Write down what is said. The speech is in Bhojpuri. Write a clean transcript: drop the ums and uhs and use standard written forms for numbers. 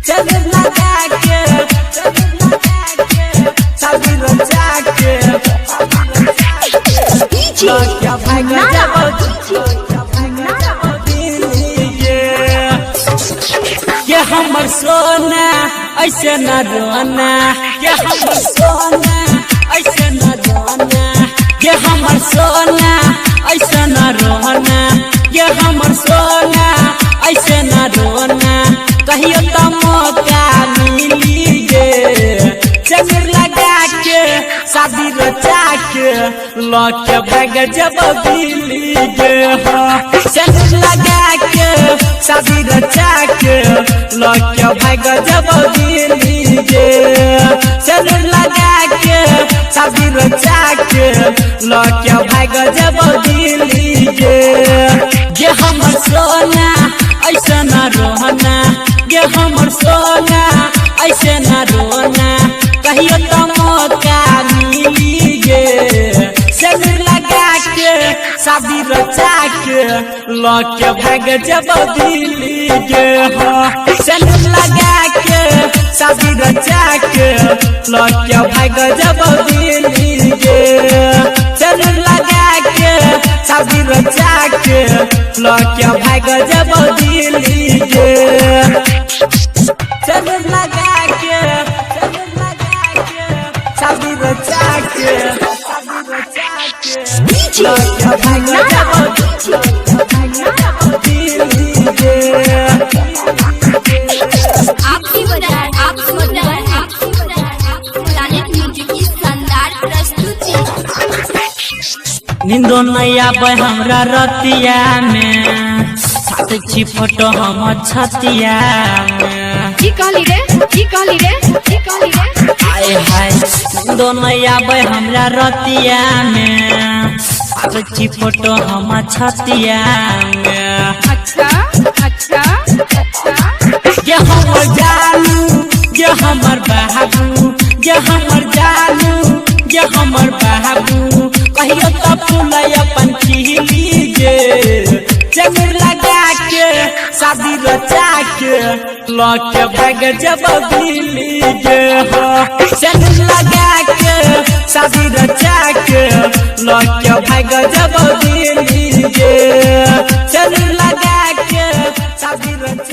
चल लगा के शादी रचा के क्या भाग ये हमर सोना ऐसे न रोना, ये हमर सोना ऐसे न रोना, ये हमर सोना ऐसे न रोना, ये हमर सोना ऐसे न रोना। कहियो तो मौका मिली गे चंद्र लगा के शादी रचा के लौके भाग जब दिली गे चंद्र लगा के शादी रचा के लौके भाग जब दिली गे चंद्र लगा के शादी रचा के लौके भाग जब दिली गे। ये हमर सोना ऐसे न रोना, ये हमर सोना ऐसे न रोना। कहियो तो मौका मिली गे चंद्र लगा के शादी रचा के लौके भाग जब दिली गे चंद्र लगा के शादी रचा के लौके भाग जब दिली गे चंद्र लगा के शादी रचा के लौके भाग जब दिली गे चंद्र लगा के शादी रचा के लौके भाग जब दिली गे। आपकी म्यूजिक की शानदार प्रस्तुति। नींदो नहीं आवे हमरा रतिया में साथ छी फोटो हम छतिया में की कहली रे आए हाय नींदो नहीं आवे हमरा रतिया में साथ छी फोटो हम छतिया में। अच्छा ये हमर जानू ये हमर बाबू ये हमर जानू ये हमर बाबू कहियो तो फूल अपन खिली गे चंद्र लगा के शादी रचा के लौके भाग जब दिली गे चंद्र लगा के शादी रचा के लौके भाग जब दिली गे चंद्र लगा के शादी रचा